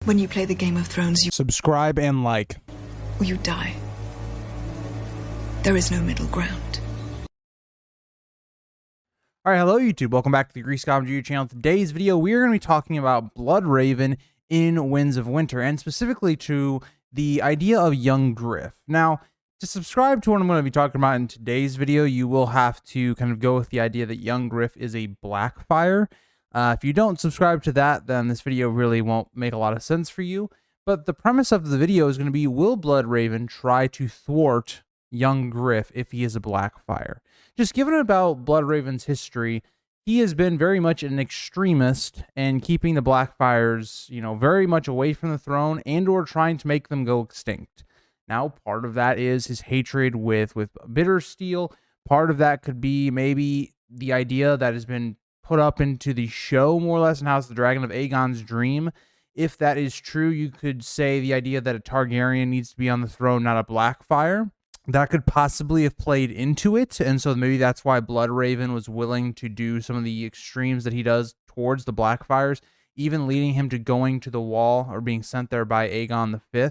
When you play the Game of Thrones, you Subscribe and like. or you die. There is no middle ground. All right, hello YouTube. Welcome back to the Grease Comedy channel. Today's video, we are going to be talking about Bloodraven in Winds of Winter, and specifically to the idea of Young Griff. Now, to subscribe to what I'm going to be talking about in today's video, you will have to kind of go with the idea that Young Griff is a Blackfire. If you don't subscribe to that, then this video really won't make a lot of sense for you. But the premise of the video is going to be, will Bloodraven try to thwart Young Griff if he is a Blackfire? Just given about Bloodraven's history, he has been very much an extremist and keeping the Blackfires, very much away from the throne and or trying to make them go extinct. Now, part of that is his hatred with Bittersteel. Part of that could be maybe the idea that has been put up into the show, more or less, in House of the Dragon, of Aegon's dream. If that is true, you could say the idea that a Targaryen needs to be on the throne, not a Blackfire. That could possibly have played into it, and so maybe that's why Bloodraven was willing to do some of the extremes that he does towards the Blackfires, even leading him to going to the wall or being sent there by Aegon V.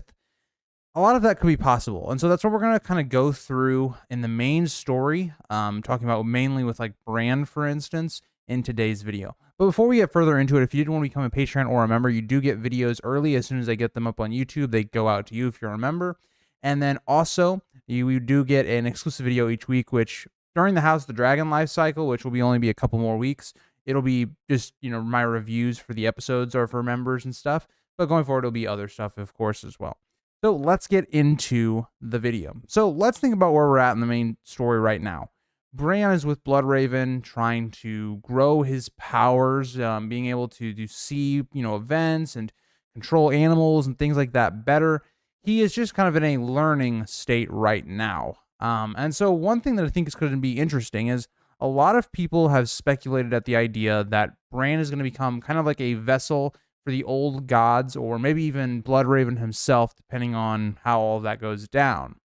A lot of that could be possible, and so that's what we're going to kind of go through in the main story, talking about mainly with like Bran, for instance, in today's video. But before we get further into it, if you didn't want to become a Patreon or a member, you do get videos early. As soon as I get them up on YouTube, they go out to you if you're a member. And then also, you do get an exclusive video each week, which during the House of the Dragon life cycle, which will be only be a couple more weeks, it'll be just, my reviews for the episodes or for members and stuff. But going forward, it'll be other stuff, of course, as well. So let's get into the video. So let's think about where we're at in the main story right now. Bran is with Bloodraven, trying to grow his powers, being able to see, events and control animals and things like that better. He is just kind of in a learning state right now. And so one thing that I think is going to be interesting is a lot of people have speculated at the idea that Bran is going to become kind of like a vessel for the old gods, or maybe even Bloodraven himself, depending on how all of that goes down.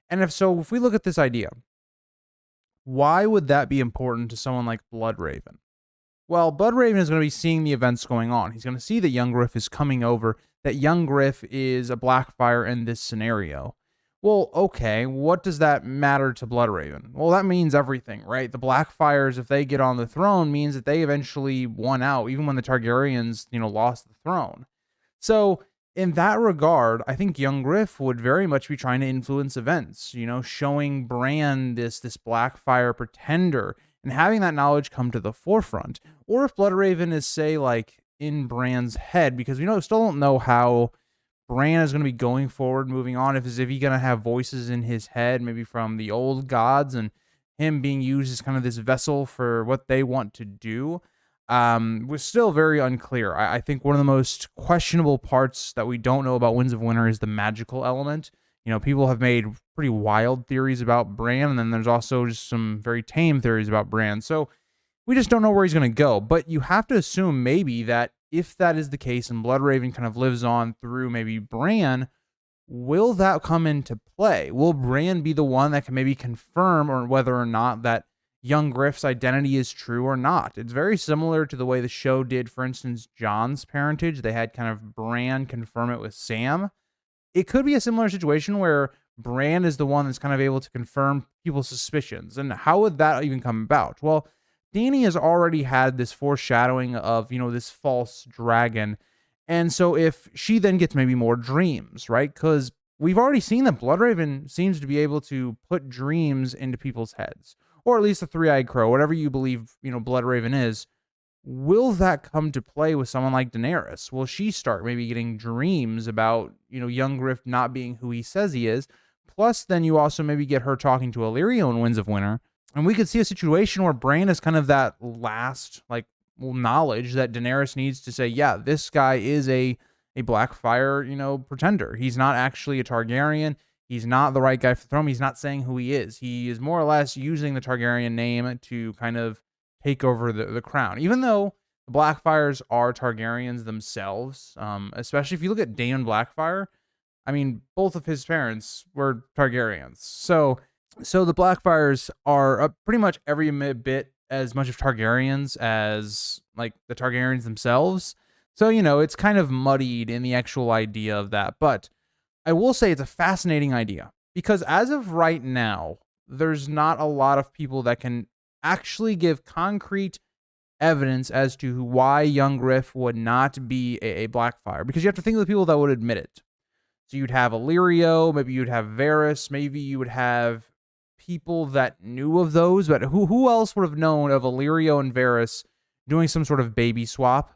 And if we look at this idea, why would that be important to someone like Bloodraven? Well, Bloodraven is going to be seeing the events going on. He's going to see that Young Griff is coming over, that Young Griff is a Blackfire in this scenario. Well, okay, what does that matter to Bloodraven? Well, that means everything, right? The Blackfires, if they get on the throne, means that they eventually won out, even when the Targaryens, lost the throne. So, in that regard, I think Young Griff would very much be trying to influence events, showing Bran this Blackfire pretender and having that knowledge come to the forefront. Or if Bloodraven is, say, like in Bran's head, because we still don't know how Bran is going to be going forward, moving on, if he's going to have voices in his head, maybe from the old gods, and him being used as kind of this vessel for what they want to do. Was still very unclear. I think one of the most questionable parts that we don't know about Winds of Winter is the magical element. People have made pretty wild theories about Bran, and then there's also just some very tame theories about Bran. So we just don't know where he's going to go. But you have to assume maybe that if that is the case and Bloodraven kind of lives on through maybe Bran, will that come into play? Will Bran be the one that can maybe confirm or whether or not that Young Griff's identity is true or not? It's very similar to the way the show did, for instance, Jon's parentage. They had kind of Bran confirm it with Sam. It could be a similar situation where Bran is the one that's kind of able to confirm people's suspicions. And how would that even come about? Well, Dany has already had this foreshadowing of, this false dragon. And so if she then gets maybe more dreams, right? Because we've already seen that Bloodraven seems to be able to put dreams into people's heads. Or at least a three-eyed crow, whatever you believe, Bloodraven is. Will that come to play with someone like Daenerys? Will she start maybe getting dreams about, Young Griff not being who he says he is? Plus, then you also maybe get her talking to Illyrio in Winds of Winter. And we could see a situation where Bran is kind of that last, knowledge that Daenerys needs to say, yeah, this guy is a Blackfire, pretender. He's not actually a Targaryen. He's not the right guy for the throne. He's not saying who he is. He is more or less using the Targaryen name to kind of take over the crown. Even though the Blackfires are Targaryens themselves, especially if you look at Daemon Blackfire, I mean, both of his parents were Targaryens. So the Blackfires are pretty much every bit as much of Targaryens as like the Targaryens themselves. So, it's kind of muddied in the actual idea of that. But I will say it's a fascinating idea because as of right now, there's not a lot of people that can actually give concrete evidence as to why Young Griff would not be a Blackfire, because you have to think of the people that would admit it. So you'd have Illyrio, maybe you'd have Varys, maybe you would have people that knew of those, but who else would have known of Illyrio and Varys doing some sort of baby swap,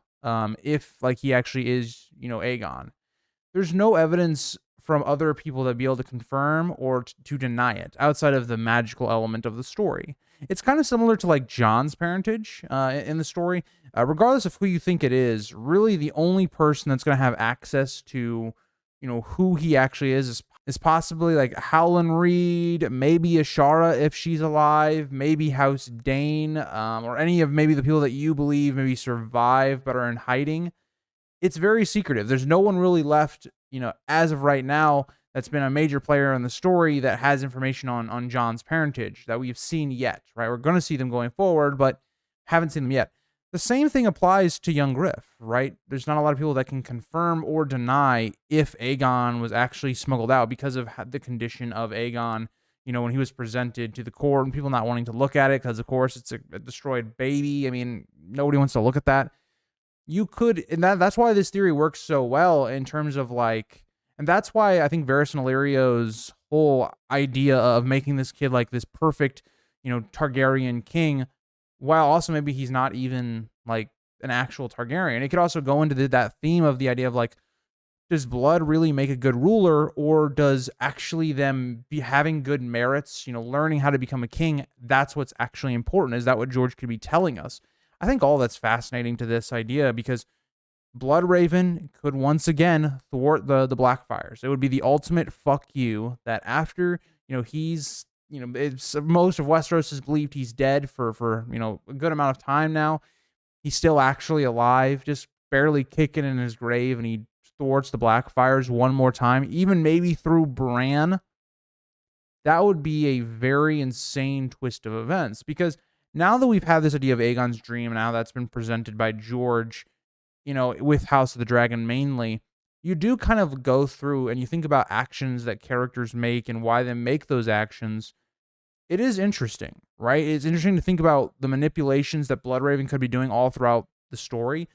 if like he actually is, Aegon? There's no evidence from other people that be able to confirm or to deny it outside of the magical element of the story. It's kind of similar to like Jon's parentage in the story. Regardless of who you think it is, really the only person that's going to have access to, who he actually is possibly like Howland Reed, maybe Ashara if she's alive, maybe House Dane, or any of maybe the people that you believe maybe survive but are in hiding. It's very secretive. There's no one really left, as of right now, that's been a major player in the story that has information on Jon's parentage that we've seen yet, right? We're going to see them going forward, but haven't seen them yet. The same thing applies to Young Griff, right? There's not a lot of people that can confirm or deny if Aegon was actually smuggled out because of the condition of Aegon, when he was presented to the court and people not wanting to look at it because, of course, it's a destroyed baby. I mean, nobody wants to look at that. You could, and that's why this theory works so well in terms of like, and that's why I think Varys and Illyrio's whole idea of making this kid like this perfect, Targaryen king, while also maybe he's not even like an actual Targaryen. It could also go into that theme of the idea of like, does blood really make a good ruler, or does actually them be having good merits, learning how to become a king? That's what's actually important. Is that what George could be telling us? I think all that's fascinating to this idea because Bloodraven could once again thwart the Blackfires. It would be the ultimate fuck you that after, he's, it's most of Westeros has believed he's dead for a good amount of time now. He's still actually alive, just barely kicking in his grave, and he thwarts the Blackfires one more time, even maybe through Bran. That would be a very insane twist of events because now that we've had this idea of Aegon's dream, now that's been presented by George, with House of the Dragon mainly, you do kind of go through and you think about actions that characters make and why they make those actions. It is interesting, right? It's interesting to think about the manipulations that Bloodraven could be doing all throughout the story,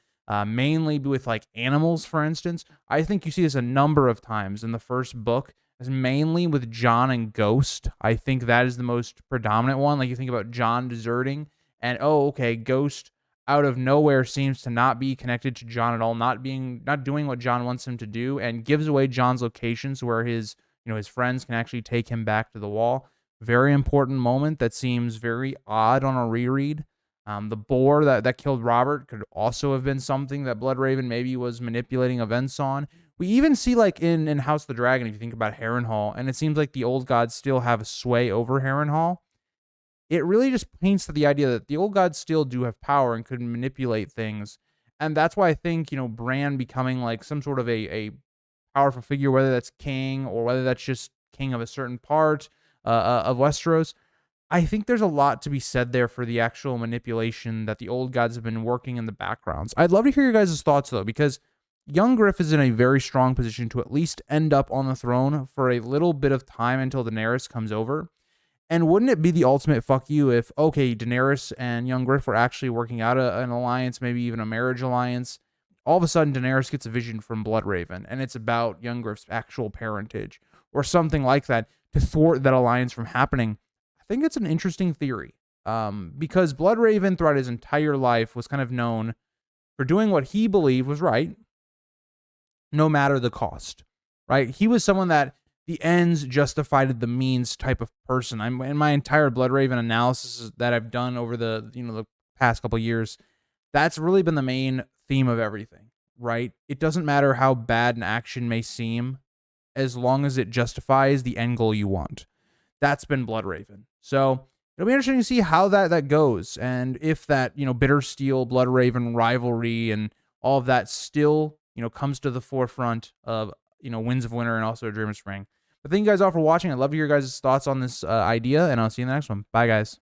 mainly with like animals, for instance. I think you see this a number of times in the first book, as mainly with Jon and Ghost. I think that is the most predominant one. Like you think about Jon deserting and, Ghost out of nowhere seems to not be connected to Jon at all, not doing what Jon wants him to do, and gives away Jon's locations where his friends can actually take him back to the wall. Very important moment that seems very odd on a reread. The boar that killed Robert could also have been something that Bloodraven maybe was manipulating events on. We even see like in House of the Dragon, if you think about Harrenhal, and it seems like the old gods still have a sway over Harrenhal. It really just paints to the idea that the old gods still do have power and could manipulate things. And that's why I think, Bran becoming like some sort of a powerful figure, whether that's king or whether that's just king of a certain part of Westeros, I think there's a lot to be said there for the actual manipulation that the old gods have been working in the backgrounds. I'd love to hear your guys' thoughts, though, because Young Griff is in a very strong position to at least end up on the throne for a little bit of time until Daenerys comes over. And wouldn't it be the ultimate fuck you if, Daenerys and Young Griff were actually working out an alliance, maybe even a marriage alliance? All of a sudden, Daenerys gets a vision from Bloodraven, and it's about Young Griff's actual parentage, or something like that, to thwart that alliance from happening. I think it's an interesting theory, because Bloodraven, throughout his entire life, was kind of known for doing what he believed was right, no matter the cost, right? He was someone that the ends justified the means type of person. I'm in my entire Bloodraven analysis that I've done over the past couple of years. That's really been the main theme of everything, right? It doesn't matter how bad an action may seem, as long as it justifies the end goal you want. That's been Bloodraven. So it'll be interesting to see how that goes, and if that Bittersteel Bloodraven rivalry and all of that still comes to the forefront of Winds of Winter and also A Dream of Spring. But thank you guys all for watching. I'd love to hear your guys' thoughts on this idea, and I'll see you in the next one. Bye, guys.